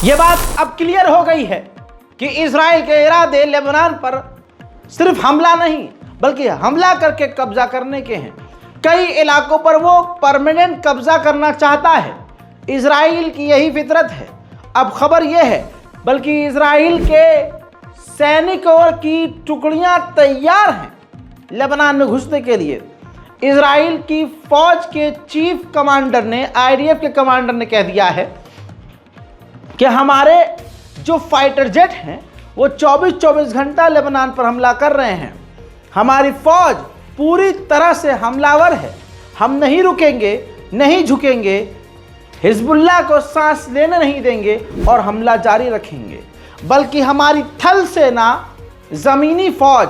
ये बात अब क्लियर हो गई है कि इजराइल के इरादे लेबनान पर सिर्फ हमला नहीं बल्कि हमला करके कब्जा करने के हैं। कई इलाकों पर वो परमानेंट कब्जा करना चाहता है। इजराइल की यही फितरत है। अब खबर यह है बल्कि इजराइल के सैनिकों की टुकड़ियां तैयार हैं लेबनान में घुसने के लिए। इजराइल की फौज के चीफ कमांडर ने, आईडीएफ के कमांडर ने कह दिया है कि हमारे जो फाइटर जेट हैं वो 24-24 घंटा लेबनान पर हमला कर रहे हैं। हमारी फौज पूरी तरह से हमलावर है। हम नहीं रुकेंगे, नहीं झुकेंगे, हिजबुल्लाह को सांस लेने नहीं देंगे और हमला जारी रखेंगे। बल्कि हमारी थल सेना, ज़मीनी फौज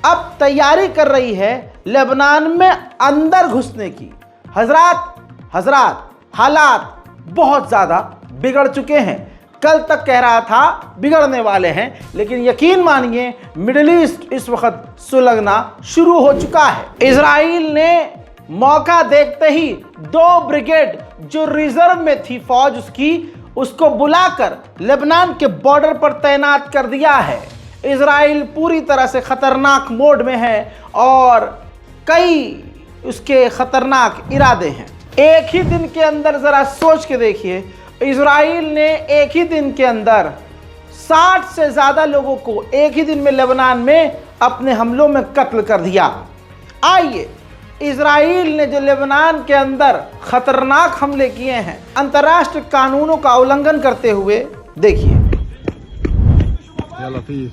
अब तैयारी कर रही है लेबनान में अंदर घुसने की। हजरात हालात बहुत ज़्यादा बिगड़ चुके हैं। कल तक कह रहा था बिगड़ने वाले हैं, लेकिन यकीन मानिए मिडिल ईस्ट इस वक्त सुलगना शुरू हो चुका है। इजराइल ने मौका देखते ही 2 ब्रिगेड जो रिजर्व में थी फौज उसको बुलाकर लेबनान के बॉर्डर पर तैनात कर दिया है। इजराइल पूरी तरह से खतरनाक मोड में है और कई उसके खतरनाक इरादे हैं। एक ही दिन के अंदर जरा सोच के देखिए, इजराइल ने एक ही दिन के अंदर 60 से ज़्यादा लोगों को एक ही दिन में लेबनान में अपने हमलों में कत्ल कर दिया। आइए, इजराइल ने जो लेबनान के अंदर खतरनाक हमले किए हैं अंतर्राष्ट्रीय कानूनों का उल्लंघन करते हुए, देखिए। या लतीफ,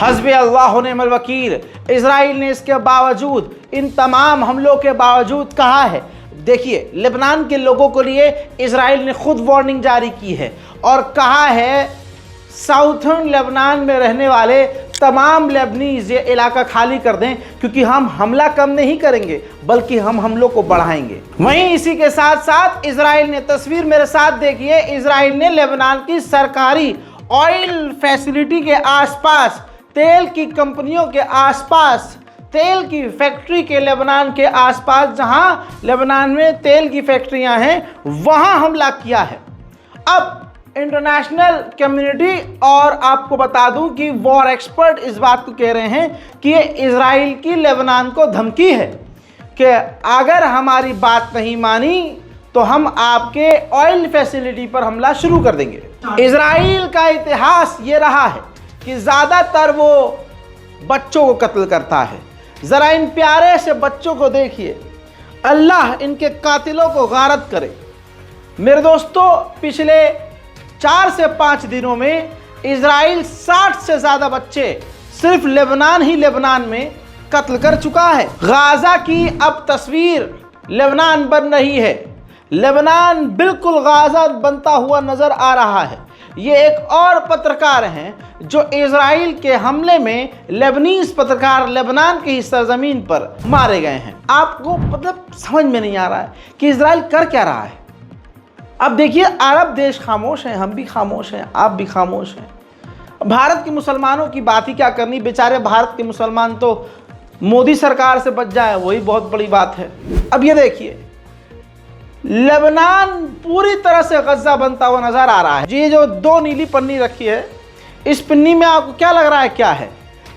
हस्बी अल्लाह व निअमल वकील। इजराइल ने इसके बावजूद, इन तमाम हमलों के बावजूद कहा है, देखिए लेबनान के लोगों के लिए इजराइल ने खुद वार्निंग जारी की है और कहा है साउथर्न लेबनान में रहने वाले तमाम लेबनीज ये इलाका खाली कर दें, क्योंकि हम हमला कम नहीं करेंगे बल्कि हम हमलों को बढ़ाएंगे। वहीं इसी के साथ साथ इजराइल ने, तस्वीर मेरे साथ देखिए, इजराइल ने लेबनान की सरकारी ऑयल फैसिलिटी के आसपास, तेल की कंपनियों के आसपास, तेल की फैक्ट्री के लेबनान के आसपास, जहां लेबनान में तेल की फैक्ट्रियां हैं, वहां हमला किया है। अब इंटरनेशनल कम्युनिटी, और आपको बता दूं कि वॉर एक्सपर्ट इस बात को कह रहे हैं कि ये इजराइल की लेबनान को धमकी है कि अगर हमारी बात नहीं मानी तो हम आपके ऑयल फैसिलिटी पर हमला शुरू कर देंगे। इजराइल का इतिहास ये रहा है कि ज़्यादातर वो बच्चों को कत्ल करता है। ज़रा इन प्यारे से बच्चों को देखिए, अल्लाह इनके कातिलों को गारत करे। मेरे दोस्तों, पिछले 4 से 5 दिनों में इजराइल 60 से ज़्यादा बच्चे सिर्फ लेबनान में कत्ल कर चुका है। गाज़ा की अब तस्वीर लेबनान बन रही है। लेबनान बिल्कुल गाज़ा बनता हुआ नज़र आ रहा है। ये एक और पत्रकार हैं जो इजराइल के हमले में लेबनीज पत्रकार लेबनान की सरजमीन पर मारे गए हैं। आपको मतलब समझ में नहीं आ रहा है कि इजराइल कर क्या रहा है। अब देखिए, अरब देश खामोश हैं, हम भी खामोश हैं, आप भी खामोश हैं। भारत के मुसलमानों की बात ही क्या करनी, बेचारे भारत के मुसलमान तो मोदी सरकार से बच जाए, वही बहुत बड़ी बात है। अब ये देखिए, लेबनान पूरी तरह से गज्जा बनता हुआ नजर आ रहा है। ये जो 2 नीली पन्नी रखी है, इस पन्नी में आपको क्या लग रहा है, क्या है?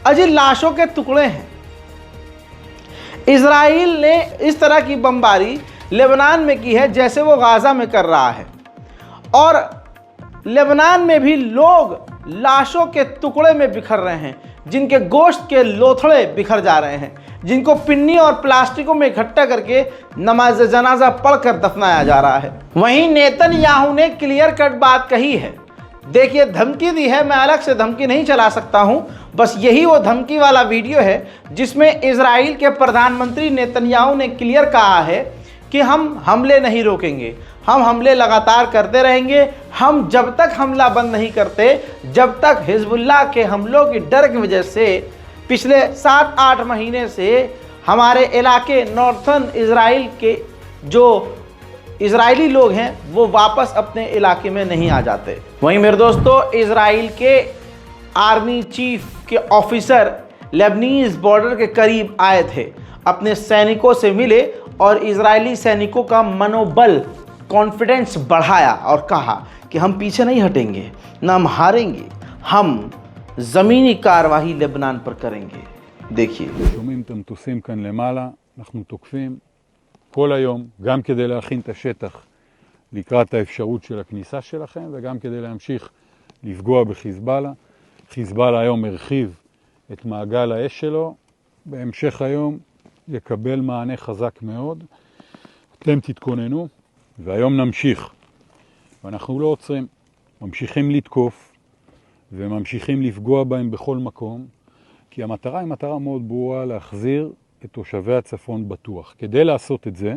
अजी लाशों के टुकड़े हैं। इजराइल ने इस तरह की बमबारी लेबनान में की है जैसे वो गाज़ा में कर रहा है, और लेबनान में भी लोग लाशों के टुकड़े में बिखर रहे हैं, जिनके गोश्त के लोथड़े बिखर जा रहे हैं, जिनको पिन्नी और प्लास्टिकों में इकट्ठा करके नमाज जनाजा पढ़कर दफनाया जा रहा है। वहीं नेतन्याहू ने क्लियर कट बात कही है। देखिए, धमकी दी है, मैं अलग से धमकी नहीं चला सकता हूं, बस यही वो धमकी वाला वीडियो है जिसमें इजराइल के प्रधानमंत्री नेतन्याहू ने क्लियर कहा है कि हम हमले नहीं रोकेंगे, हम हमले लगातार करते रहेंगे। हम जब तक हमला बंद नहीं करते, जब तक हिजबुल्लाह के हमलों की डर की वजह से पिछले 7-8 महीने से हमारे इलाके नॉर्थर्न इजराइल के जो इजरायली लोग हैं वो वापस अपने इलाके में नहीं आ जाते। वहीं मेरे दोस्तों, इजराइल के आर्मी चीफ के ऑफिसर लेबनीज बॉर्डर के करीब आए थे, अपने सैनिकों से मिले और इजरायली सैनिकों का मनोबल, कॉन्फिडेंस बढ़ाया और कहा कि हम पीछे नहीं हटेंगे, ना हम हारेंगे, हम ज़मीनी कार्रवाई लेबनान पर करेंगे। देखिए, שומעים את המטוסים כאן למעלה, אנחנו תוקפים כל היום, גם כדי להכין את השטח לקראת האפשרות של הכניסה שלכם, וגם כדי להמשיך לפגוע בחיזבאללה. חיזבאללה היום הרחיב את מעגל האש שלו, בהמשך היום יקבל מענה חזק מאוד. אתם תתכוננו, והיום נמשיך. ואנחנו לא עוצרים, ממשיכים לתקוף, וממשיכים לפגוע בהם בכל מקום, כי המטרה היא מטרה מאוד ברורה, להחזיר את תושבי הצפון בטוח. כדי לעשות את זה,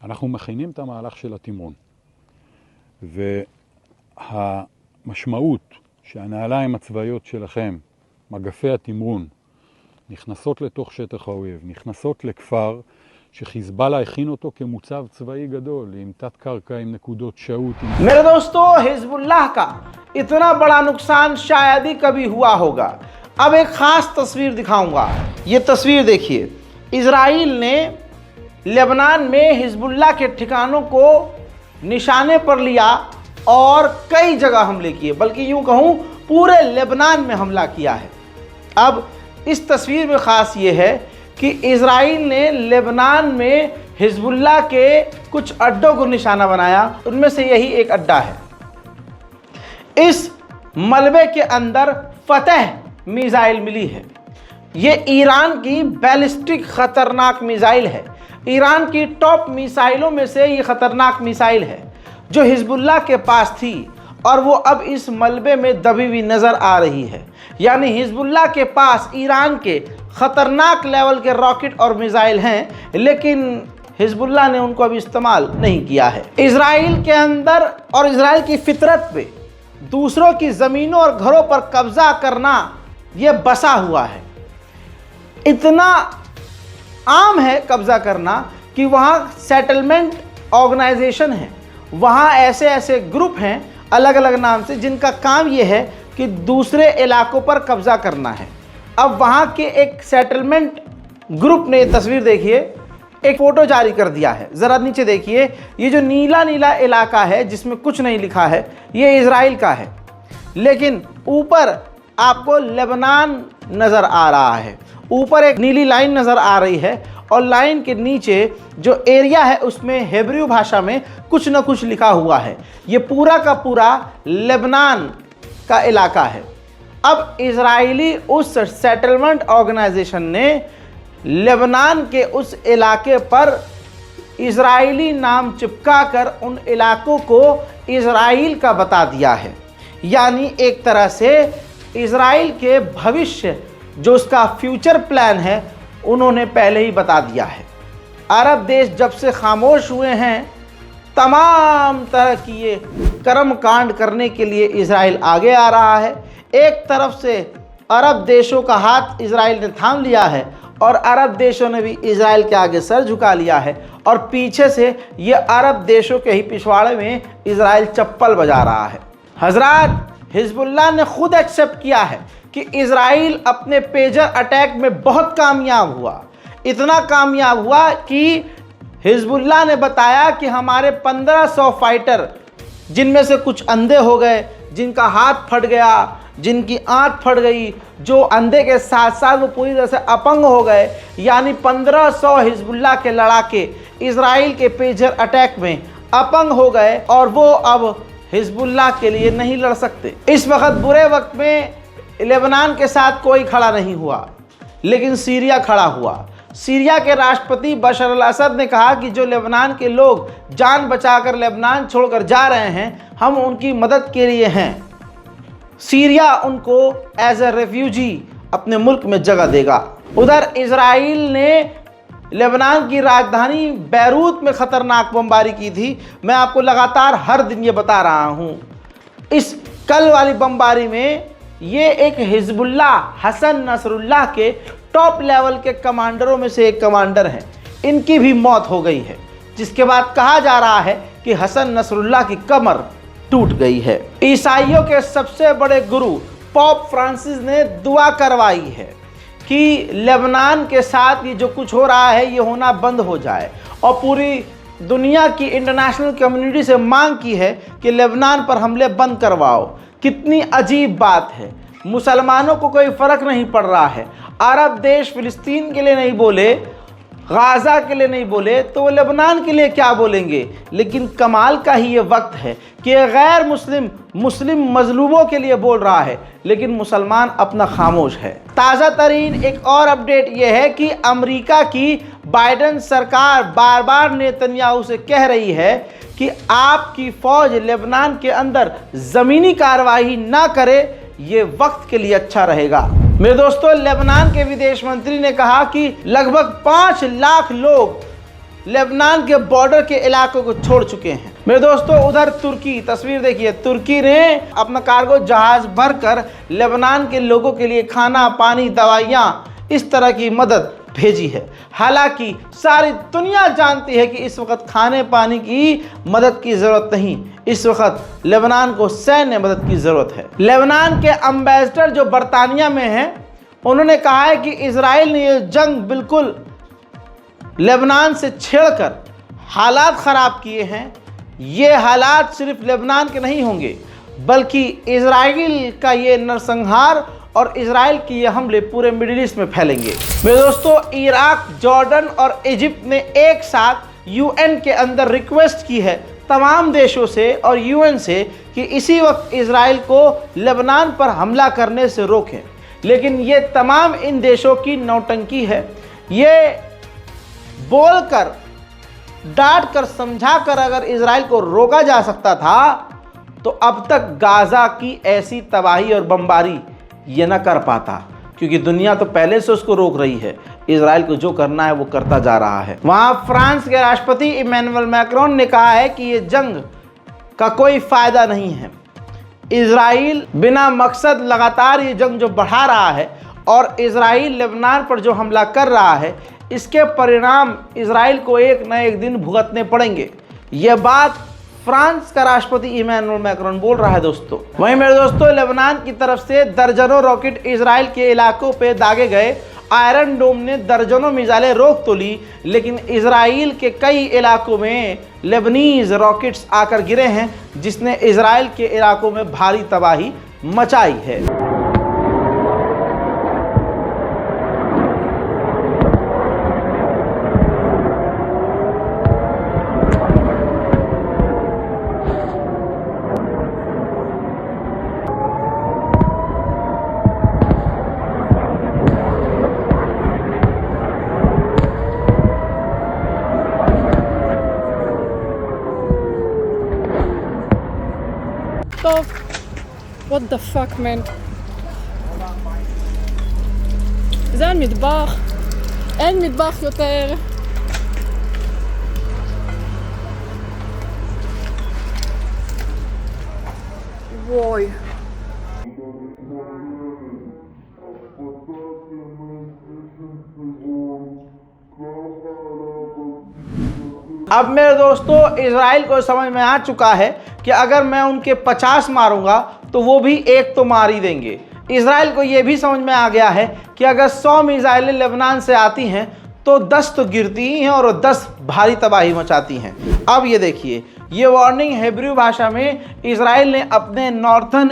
אנחנו מכינים את המהלך של התמרון. והמשמעות שהנעליים הצבאיות שלכם, מגפי התמרון, נכנסות לתוך שטח האויב, נכנסות לכפר שחיזבאללה הכין אותו כמוצב צבאי גדול, עם תת קרקע, עם נקודות שהות. मेरे दोस्तों, हिजबुल्लाह का इतना बड़ा नुकसान शायद ही कभी हुआ होगा। अब एक खास तस्वीर दिखाऊंगा, ये तस्वीर देखिए। इजराइल ने लेबनान में हिजबुल्लाह के ठिकानों को निशाने पर लिया और कई जगह हमले किए, बल्कि यूं कहूं पूरे लेबनान में हमला किया है। अब इस तस्वीर में ख़ास ये है कि इजराइल ने लेबनान में हिजबुल्लाह के कुछ अड्डों को निशाना बनाया, उनमें से यही एक अड्डा है। इस मलबे के अंदर फतह मिसाइल मिली है। ये ईरान की बैलिस्टिक ख़तरनाक मिसाइल है। ईरान की टॉप मिसाइलों में से ये ख़तरनाक मिसाइल है जो हिजबुल्लाह के पास थी और वो अब इस मलबे में दबी हुई नज़र आ रही है। यानी हिजबुल्लाह के पास ईरान के ख़तरनाक लेवल के रॉकेट और मिसाइल हैं, लेकिन हिजबुल्लाह ने उनको अभी इस्तेमाल नहीं किया है। इजराइल के अंदर और इजराइल की फितरत पे दूसरों की ज़मीनों और घरों पर कब्ज़ा करना ये बसा हुआ है। इतना आम है कब्ज़ा करना कि वहाँ सेटलमेंट ऑर्गेनाइजेशन है, वहाँ ऐसे ऐसे ग्रुप हैं अलग अलग नाम से जिनका काम ये है कि दूसरे इलाकों पर कब्ज़ा करना है। अब वहाँ के एक सेटलमेंट ग्रुप ने, तस्वीर देखिए, एक फ़ोटो जारी कर दिया है। ज़रा नीचे देखिए, ये जो नीला नीला इलाका है जिसमें कुछ नहीं लिखा है, ये इजराइल का है, लेकिन ऊपर आपको लेबनान नज़र आ रहा है। ऊपर एक नीली लाइन नज़र आ रही है और लाइन के नीचे जो एरिया है उसमें हेब्रू भाषा में कुछ न कुछ लिखा हुआ है। ये पूरा का पूरा लेबनान का इलाका है। अब इजरायली उस सेटलमेंट ऑर्गेनाइजेशन ने लेबनान के उस इलाके पर इजरायली नाम चिपकाकर उन इलाकों को इजराइल का बता दिया है। यानी एक तरह से इजराइल के भविष्य जो उसका फ्यूचर प्लान है उन्होंने पहले ही बता दिया है। अरब देश जब से खामोश हुए हैं, तमाम तरह की ये कर्म कांड करने के लिए इजराइल आगे आ रहा है। एक तरफ से अरब देशों का हाथ इजराइल ने थाम लिया है और अरब देशों ने भी इजराइल के आगे सर झुका लिया है, और पीछे से ये अरब देशों के ही पिछवाड़े में इजराइल चप्पल बजा रहा है। हजरात, हिजबुल्लाह ने खुद एक्सेप्ट किया है कि इजराइल अपने पेजर अटैक में बहुत कामयाब हुआ। इतना कामयाब हुआ कि हिजबुल्लाह ने बताया कि हमारे 1500 फाइटर, जिनमें से कुछ अंधे हो गए, जिनका हाथ फट गया, जिनकी आंख फट गई, जो अंधे के साथ साथ वो पूरी तरह से अपंग हो गए, यानी 1500 हिजबुल्लाह के लड़ाके इजराइल के पेजर अटैक में अपंग हो गए और वो अब हिजबुल्लाह के लिए नहीं लड़ सकते। इस वक्त बुरे वक्त में लेबनान के साथ कोई खड़ा नहीं हुआ, लेकिन सीरिया खड़ा हुआ। सीरिया के राष्ट्रपति बशर अल असद ने कहा कि जो लेबनान के लोग जान बचाकर लेबनान छोड़कर जा रहे हैं, हम उनकी मदद के लिए हैं। सीरिया उनको एज ए रेफ्यूजी अपने मुल्क में जगह देगा। उधर इजराइल ने लेबनान की राजधानी बैरूत में ख़तरनाक बमबारी की थी। मैं आपको लगातार हर दिन ये बता रहा हूँ। इस कल वाली बमबारी में ये एक हिजबुल्लाह हसन नसरुल्लाह के टॉप लेवल के कमांडरों में से एक कमांडर हैं, इनकी भी मौत हो गई है, जिसके बाद कहा जा रहा है कि हसन नसरुल्लाह की कमर टूट गई है। ईसाइयों के सबसे बड़े गुरु पोप फ्रांसिस ने दुआ करवाई है कि लेबनान के साथ ये जो कुछ हो रहा है ये होना बंद हो जाए, और पूरी दुनिया की इंटरनेशनल कम्युनिटी से मांग की है कि लेबनान पर हमले बंद करवाओ। कितनी अजीब बात है, मुसलमानों को कोई फ़र्क नहीं पड़ रहा है। अरब देश फ़िलिस्तीन के लिए नहीं बोले, गाज़ा के लिए नहीं बोले, तो वो लेबनान के लिए क्या बोलेंगे। लेकिन कमाल का ही ये वक्त है कि गैर मुस्लिम मजलूमों के लिए बोल रहा है, लेकिन मुसलमान अपना खामोश है। ताज़ा तरीन एक और अपडेट ये है कि अमेरिका की बाइडेन सरकार बार बार नेतन्याहू से कह रही है कि आपकी फ़ौज लेबनान के अंदर ज़मीनी कार्रवाई ना करे, ये वक्त के लिए अच्छा रहेगा। मेरे दोस्तों, लेबनान के विदेश मंत्री ने कहा कि लगभग 5 लाख लोग लेबनान के बॉर्डर के इलाकों को छोड़ चुके हैं। मेरे दोस्तों, उधर तुर्की, तस्वीर देखिए, तुर्की ने अपना कार्गो जहाज भरकर लेबनान के लोगों के लिए खाना, पानी, दवाइयाँ, इस तरह की मदद भेजी है। हालांकि सारी दुनिया जानती है कि इस वक्त खाने पानी की मदद की ज़रूरत नहीं, इस वक्त लेबनान को सैन्य मदद की ज़रूरत है। लेबनान के एम्बेसडर जो बरतानिया में हैं, उन्होंने कहा है कि इजराइल ने ये जंग बिल्कुल लेबनान से छेड़कर हालात ख़राब किए हैं। ये हालात सिर्फ लेबनान के नहीं होंगे, बल्कि इजराइल का ये नरसंहार और इजराइल की ये हमले पूरे मिडिल ईस्ट में फैलेंगे। मेरे दोस्तों, इराक, जॉर्डन और इजिप्ट ने एक साथ यूएन के अंदर रिक्वेस्ट की है तमाम देशों से और यूएन से कि इसी वक्त इजराइल को लेबनान पर हमला करने से रोकें, लेकिन ये तमाम इन देशों की नौटंकी है। ये बोलकर, डांट कर, समझा कर अगर इजराइल को रोका जा सकता था तो अब तक गाज़ा की ऐसी तबाही और बमबारी ये ना कर पाता, क्योंकि दुनिया तो पहले से उसको रोक रही है। इजराइल को जो करना है वो करता जा रहा है। वहाँ फ्रांस के राष्ट्रपति इमैनुअल मैक्रोन ने कहा है कि ये जंग का कोई फ़ायदा नहीं है। इजराइल बिना मकसद लगातार ये जंग जो बढ़ा रहा है और इजराइल लेबनान पर जो हमला कर रहा है, इसके परिणाम इजराइल को एक न एक दिन भुगतने पड़ेंगे। ये बात फ्रांस का राष्ट्रपति इमैनुअल मैक्रोन बोल रहा है दोस्तों। वहीं मेरे दोस्तों, लेबनान की तरफ से दर्जनों रॉकेट इजराइल के इलाकों पे दागे गए। आयरन डोम ने दर्जनों मिसाइलें रोक तो ली, लेकिन इजराइल के कई इलाकों में लेबनीज रॉकेट्स आकर गिरे हैं, जिसने इजराइल के इलाकों में भारी तबाही मचाई है। what the fuck man. זה המטבח, אין מטבח יותר. וואי. अब मेरे दोस्तों इजराइल को समझ में आ चुका है कि अगर मैं उनके 50 मारूंगा तो वो भी एक तो मार ही देंगे। इजराइल को ये भी समझ में आ गया है कि अगर 100 मिसाइलें लेबनान से आती हैं तो 10 तो गिरती ही हैं और 10 भारी तबाही मचाती हैं। अब ये देखिए, ये वार्निंग हिब्रू भाषा में इजराइल ने अपने नॉर्थन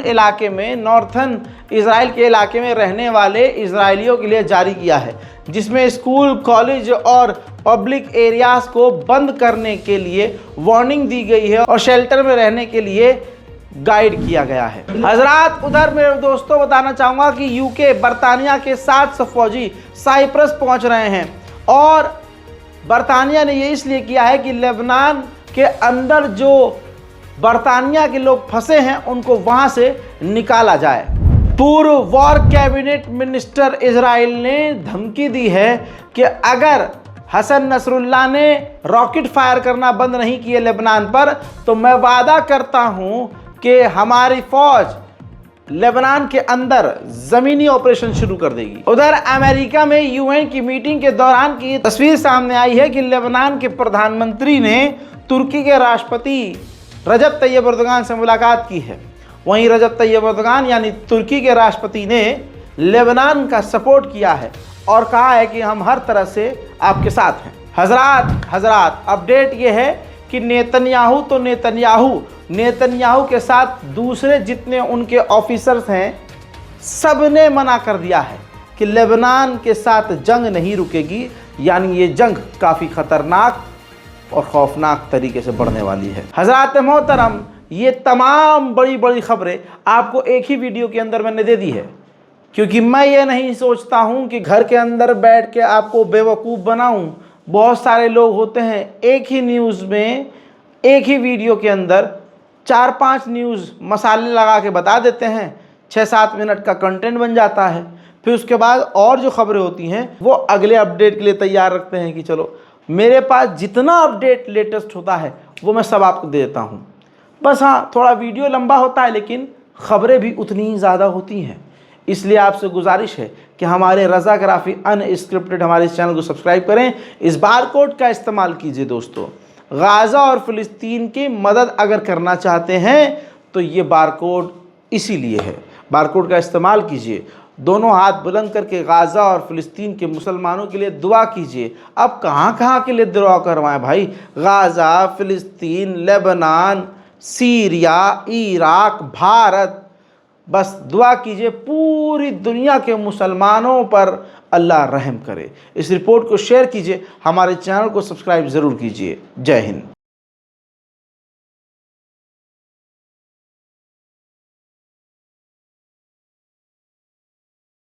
इजराइल के इलाके में रहने वाले इजरायलियों के लिए जारी किया है, जिसमें स्कूल, कॉलेज और पब्लिक एरियाज को बंद करने के लिए वार्निंग दी गई है और शेल्टर में रहने के लिए गाइड किया गया है। हजरात, उधर मेरे दोस्तों बताना चाहूँगा कि यूके, बरतानिया के 700 फौजी साइप्रस पहुँच रहे हैं और बरतानिया ने ये इसलिए किया है कि लेबनान के अंदर जो बरतानिया के लोग फंसे हैं उनको वहाँ से निकाला जाए। पूर्व वॉर कैबिनेट मिनिस्टर इजराइल ने धमकी दी है कि अगर हसन नसरुल्लाह ने रॉकेट फायर करना बंद नहीं किए लेबनान पर तो मैं वादा करता हूं कि हमारी फौज लेबनान के अंदर ज़मीनी ऑपरेशन शुरू कर देगी। उधर अमेरिका में यूएन की मीटिंग के दौरान की तस्वीर सामने आई है कि लेबनान के प्रधानमंत्री ने तुर्की के राष्ट्रपति रजब तैयब एर्दोगान से मुलाकात की है। वहीं रजब तैयब एर्दोगान यानी तुर्की के राष्ट्रपति ने लेबनान का सपोर्ट किया है और कहा है कि हम हर तरह से आपके साथ हैं। हजरात अपडेट ये है कि नेतन्याहू के साथ दूसरे जितने उनके ऑफिसर्स हैं सब ने मना कर दिया है कि लेबनान के साथ जंग नहीं रुकेगी, यानी ये जंग काफ़ी ख़तरनाक और खौफनाक तरीके से बढ़ने वाली है। हजरात मोहतरम, ये तमाम बड़ी बड़ी खबरें आपको एक ही वीडियो के अंदर मैंने दे दी है, क्योंकि मैं ये नहीं सोचता हूँ कि घर के अंदर बैठ के आपको बेवकूफ़ बनाऊँ। बहुत सारे लोग होते हैं एक ही न्यूज़ में, एक ही वीडियो के अंदर 4-5 न्यूज़ मसाले लगा के बता देते हैं, 6-7 मिनट का कंटेंट बन जाता है। फिर उसके बाद और जो खबरें होती हैं वो अगले अपडेट के लिए तैयार रखते हैं कि चलो मेरे पास जितना अपडेट लेटेस्ट होता है वो मैं सब आपको दे देता हूँ। बस हाँ, थोड़ा वीडियो लंबा होता है लेकिन ख़बरें भी उतनी ही ज़्यादा होती हैं। इसलिए आपसे गुजारिश है कि हमारे रज़ाग्राफी अनस्क्रिप्टेड हमारे इस चैनल को सब्सक्राइब करें। इस बारकोड का इस्तेमाल कीजिए दोस्तों। गाज़ा और फ़िलिस्तीन की मदद अगर करना चाहते हैं तो ये बारकोड इसीलिए है। बारकोड का इस्तेमाल कीजिए, दोनों हाथ बुलंद करके गाज़ा और फ़िलिस्तीन के मुसलमानों के लिए दुआ कीजिए। अब कहाँ के लिए दुआ करवाएं भाई? गाज़ा, फ़िलिस्तीन, लेबनान, सीरिया, इराक, भारत, बस दुआ कीजिए पूरी दुनिया के मुसलमानों पर अल्लाह रहम करे। इस रिपोर्ट को शेयर कीजिए, हमारे चैनल को सब्सक्राइब ज़रूर कीजिए। जय हिंद।